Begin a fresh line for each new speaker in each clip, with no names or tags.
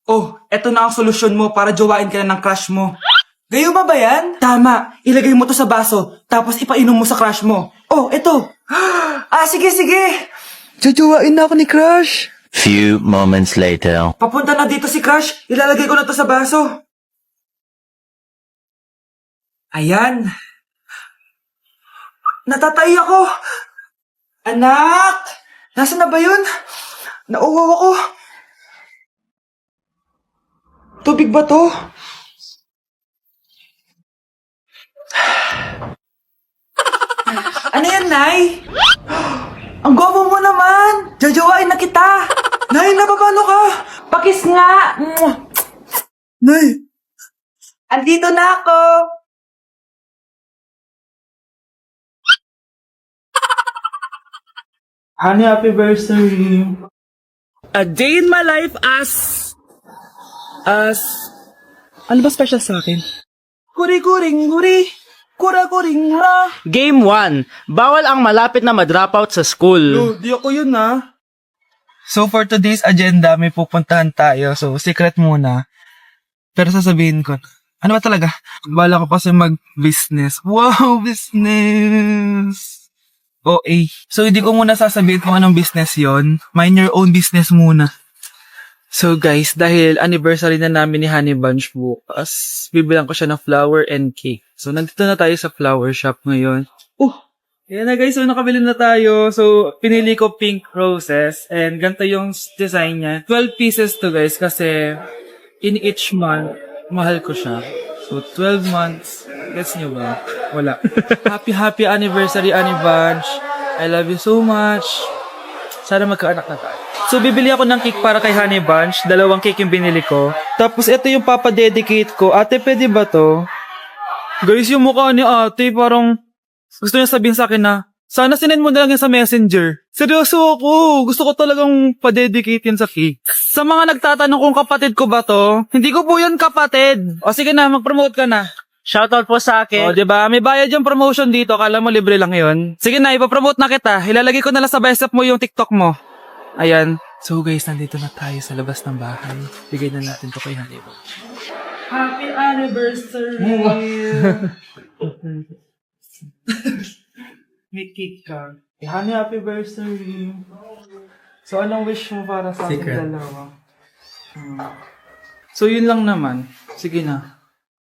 Oh, eto na ang solusyon mo para jowain ka na ng crush mo. Gayuma ba yan? Tama. Ilagay mo to sa baso, tapos ipainom mo sa crush mo. Oh, eto. Sige.
Jajowain na ako ni Crush.
Few moments later.
Papunta na dito si crush. Ilalagay ko na to sa baso. Ayan. Natatay ako. Anak! Nasaan na ba yun? Nauwaw ako. Tubig ba to? Ano yan, Nay? Ang gwapo mo naman! Jajawain na kita! Nay, napapano ka? Pakis nga! Nay! Andito na ako! Honey, happy birthday! A day in my life as... Ano ba special sa akin? Guri-guring guri! Kura-guring ra!
Game 1. Bawal ang malapit na ma-dropout sa school.
Di ako yun
So for today's agenda, may pupuntahan tayo. So secret muna. Pero sasabihin ko, ano ba talaga? Bala ko kasi mag-business. Wow, business! OA. So hindi ko muna sasabihin kung anong business yon. Mind your own business muna. So guys, dahil anniversary na namin ni Honey Bunch bukas, bibilang ko siya ng flower and cake. So nandito na tayo sa flower shop ngayon. Ayan na guys, so nakabili na tayo. So pinili ko pink roses and ganito yung design niya. 12 pieces to guys kasi in each month, mahal ko siya. So 12 months, gets nyo ba? Wala. Happy anniversary Honey Bunch. I love you so much. Sana magkaanak na tayo. So, bibili ako ng cake para kay Honey Bunch. 2 cake yung binili ko. Tapos, ito yung papadedicate ko. Ate, pwede ba to? Guys, yung mukha ni ate, parang gusto niya sabihin sa akin na, sana sinend mo na lang yan sa messenger. Seryoso ako. Gusto ko talagang padedicate yan sa cake. Sa mga nagtatanong kung kapatid ko ba to, hindi ko po yan kapatid. O sige na, mag-promote ka na.
Shoutout po sa akin.
O, diba? May bayad yung promotion dito. Kala mo libre lang yun. Sige na, ipapromote na kita. Ilalagay ko na lang sa bicep mo yung TikTok mo. Ayan. So guys, nandito na tayo sa labas ng bahay. Bigay na natin to kay Honey Bunch. Happy anniversary! May cake ka. Honey, happy anniversary! So, anong wish mo para sa ating dalawa? So, yun lang naman. Sige na.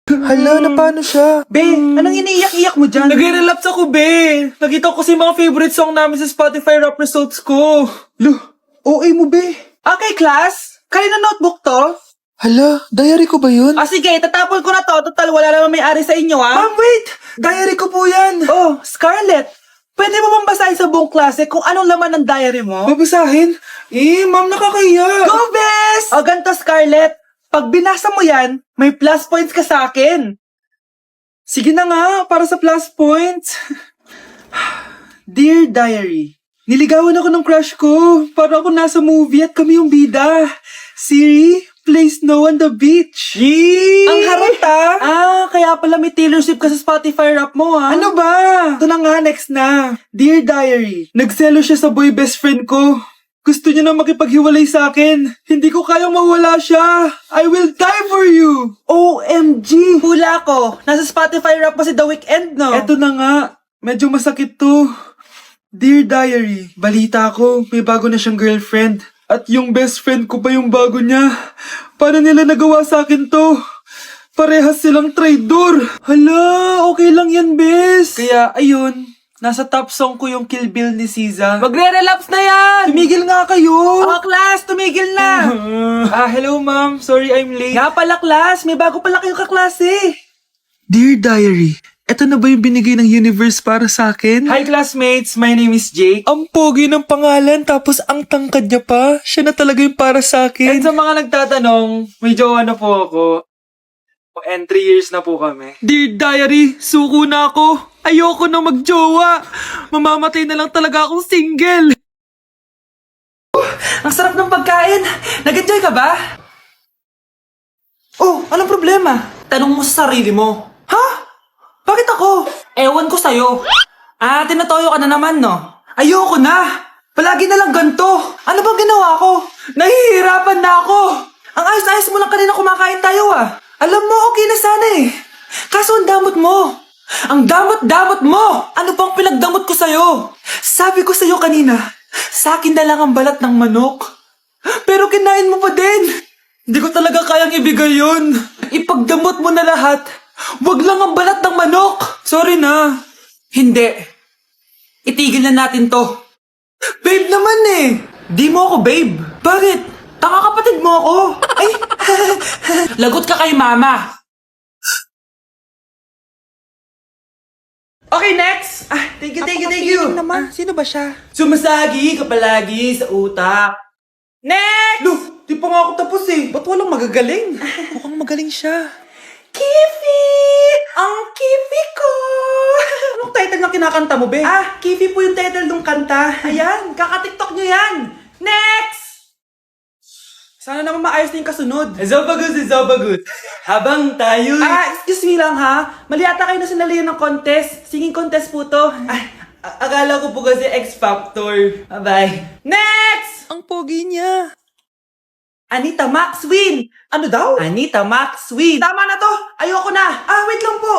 Hala, na paano siya?
Be, anong iniiyak-iyak mo dyan? Nag-relapse ako, be. Nakita ko kasi mga favorite song namin sa Spotify rap results ko.
OA mo, be.
Okay, class. Kanina notebook to?
Hala, diary ko ba yun?
Sige, tatapon ko na to. Total, wala naman may-ari sa inyo, Ma'am, wait! Diary ko po yan. Oh, Scarlett. Pwede mo bang basahin sa buong klase kung anong laman ng diary mo?
Babasahin? Ma'am, nakakahiya.
Go, Bes! O, ganito, Scarlett. Pag binasa mo yan, may plus points ka sa akin. Sige na nga, para sa plus points. Dear Diary, niligawan ako ng crush ko. Para ako nasa movie at kami yung bida. Siri, play Snow on the Beach. Yee! Ang harot kaya pala may Taylor Swift ka sa Spotify rap mo Ano ba? Ito na nga, next na. Dear Diary, nagselo siya sa boy best friend ko. Gusto niya na makipaghiwalay sa akin. Hindi ko kayang mawala siya. I will die for you. OMG! Hula ko. Nasa Spotify rap pa si The Weeknd, no? Eto na nga. Medyo masakit to. Dear Diary, balita ko, may bago na siyang girlfriend. At yung best friend ko pa yung bago niya. Paano nila nagawa sa akin to? Parehas silang traidor. Hala, okay lang yan, bes. Kaya, ayun. Nasa top song ko yung Kill Bill ni SZA. Magre-relapse na yan! Tumigil nga kayo! Class, tumigil na! Hello ma'am. Sorry I'm late. Nga pala, class. May bago pala kayong kaklase. Dear Diary, eto na ba yung binigay ng universe para sa akin? Hi classmates, my name is Jake. Ang pogi ng pangalan, tapos ang tangkad niya pa. Siya na talaga yung para sa akin. And sa mga nagtatanong, may jowa na po ako. And 3 years na po kami. Dear Diary, suko na ako. Ayoko na magjowa. Mamamatay na lang talaga akong single. Ang sarap ng pagkain. Nag-enjoy ka ba? Oh, anong problema? Tanong mo sa sarili mo. Ha? Bakit ako? Ewan ko sa'yo. Tinatoyo ka na naman, no? Ayoko na. Palagi na lang ganito. Ano bang ginawa ko? Nahihirapan na ako. Ang ayos-ayos mo lang kanina kumakain tayo ah. Alam mo, okay na sana eh. Kaso ang damot mo. Ang damot-damot mo! Ano pang pinagdamot ko sa'yo? Sabi ko sa'yo kanina, sa akin na lang ang balat ng manok. Pero kinain mo pa din. Hindi ko talaga kayang ibigay yun. Ipagdamot mo na lahat. Wag lang ang balat ng manok. Sorry na. Hindi. Itigil na natin to. Babe naman eh. Di mo ako babe. Bakit? Tanga kapatid mo ako. Ay, lagot ka kay mama. Okay, next! Thank you. Naman. Sino ba siya? Sumasagi ka palagi sa utak. Next! Lo, di pa nga ako tapos eh. Ba't walang magagaling? Mukhang magaling siya. Kifi! Ang Kifi ko! Anong title ng kinakanta mo, be? Kifi po yung title ng kanta. Ayan, kaka-tiktok nyo yan. Next! Sana naman maayos na yung kasunod. Zobagut. Habang tayo... excuse me lang ha. Mali ata kayo na sinalihan ng contest. Singing contest po to. Akala ko po kasi X Factor. Bye-bye. Next! Ang pogi niya. Anita Maxwin. Ano daw? Anita Maxwin. Tama na to. Ayoko na. Wait lang po.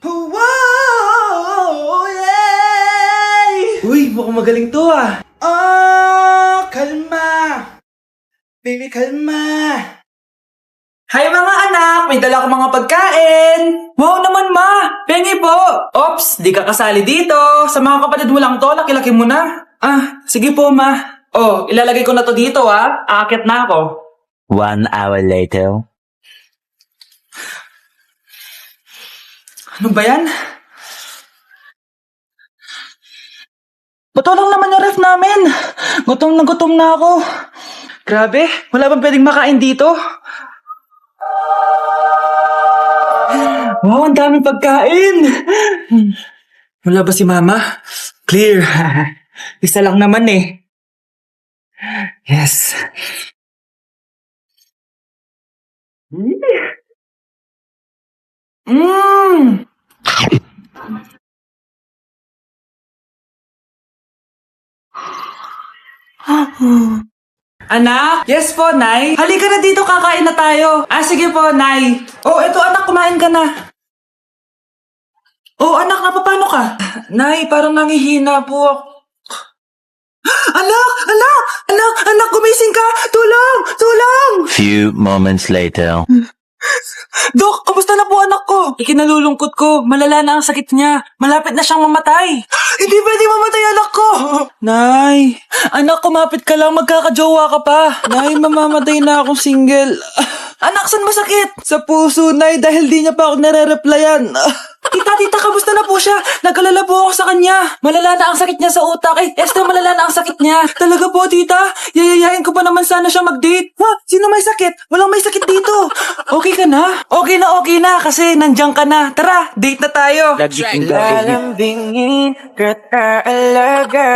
Wow! Yay! Uy, mukhang magaling to ah. Kalma. Baby, kalma. Hi mga anak! May dala akong mga pagkain! Wow naman ma! Pengi po! Ops! Di ka kasali dito! Sa mga kapatid mo lang to, laki-laki mo na. Sige po ma. Ilalagay ko na to dito Aakit na ako.
1 hour later.
Ano ba yan? Ba't walang laman yung ref namin? Gutom na ako. Grabe, wala bang pwedeng makain dito? Wow, ang daming pagkain! Wala ba si Mama? Clear. Isa lang naman eh. Yes. Anak? Yes po, Nay. Halika na dito, kakain na tayo. Sige po, Nay. Eto anak, kumain ka na. Anak, napapano ka? Nay, parang nangihina po ako. Anak, gumising ka! Tulong!
Few moments later.
Dok, kamusta na po anak ko? Ikinalulungkot ko, malala na ang sakit niya. Malapit na siyang mamatay. Hindi pwede mamatay anak ko! Nay, anak, kumapit ka lang, magkakajowa ka pa. Nay, mamamatay na akong single. Anak, saan masakit? Sa puso, Nay, dahil di niya pa ako nare-replyan. Tita, kamusta na po siya? Nag-alala po ako sa kanya. Malala na ang sakit niya sa utak. Esther, malala na ang sakit niya. Talaga po, tita? Yayayain ko pa naman sana siya mag-date. Sino may sakit? Walang may sakit dito. Okay ka na? Okay na, kasi nandiyan ka na. Tara, date na tayo. Lalambingin kita alaga,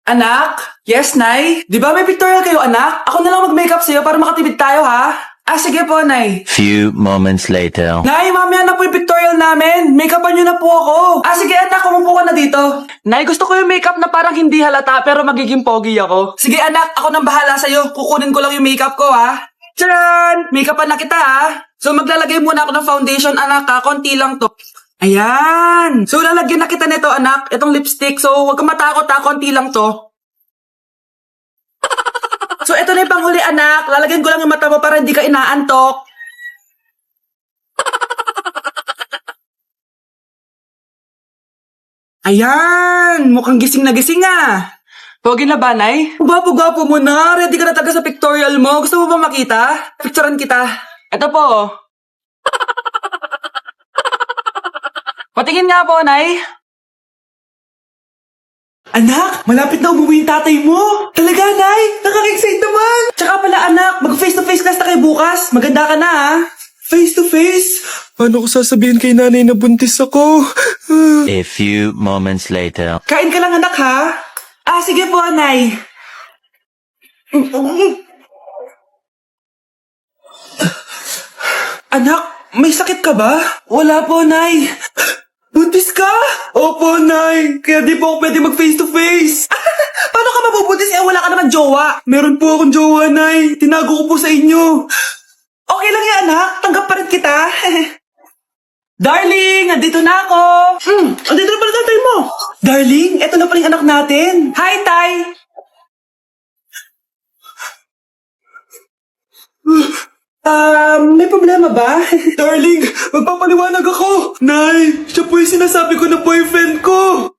Anak? Yes, Nay? Di ba may pictorial kayo, anak? Ako na lang mag-makeup sa'yo para makatipid tayo, ha? Sige po, Nay.
Few moments later.
Nay, mamaya na po yung pictorial namin. Make-upan niyo na po ako. Sige, anak, kumupo ka na dito. Nay, gusto ko yung makeup na parang hindi halata pero magiging pogi ako. Sige, anak, ako nang bahala sa'yo. Kukunin ko lang yung makeup ko, ha? Tcharan! Make-upan na kita, ha? So, maglalagay muna ako ng foundation, anak, ha? Konti lang to. Ayan! So, lalagyan na kita nito, anak. Itong lipstick. So, huwag kang matakot, ha? Konti lang to. So, eto na yung panghuli, anak. Lalagyan ko lang yung mata mo para hindi ka inaantok. Ayan! Mukhang gising na gising, Pogi na ba, Nay? Gwapo-gwapo mo na. Ready ka na talaga sa pictorial mo. Gusto mo ba makita? Picturean kita. Eto po. Patingin nga po, Nay. Anak, malapit na umuwi yung tatay mo. Talaga, Nay? Nakaka-excite naman. Tsaka pala, anak, mag-face-to-face class na kayo bukas. Maganda ka na, Face-to-face? Paano ko sasabihin kay nanay na buntis ako?
A few moments later.
Kain ka lang, anak, ha? Sige po, Nay. Anak, may sakit ka ba? Wala po, Nay. Buntis ka? Opo, Nay. Kaya di po ako pwede mag face to face. Paano ka mabubuntis wala ka naman jowa? Meron po akong jowa, Nay. Tinago ko po sa inyo. Okay lang yan, anak. Tanggap pa rin kita. Darling, andito na ako. Andito na pala tatay mo. Darling, eto na pala yung anak natin. Hi, Tay. May problema ba? Darling, magpapaliwanag ako. Nay, siya po yung sinasabi ko na boyfriend ko.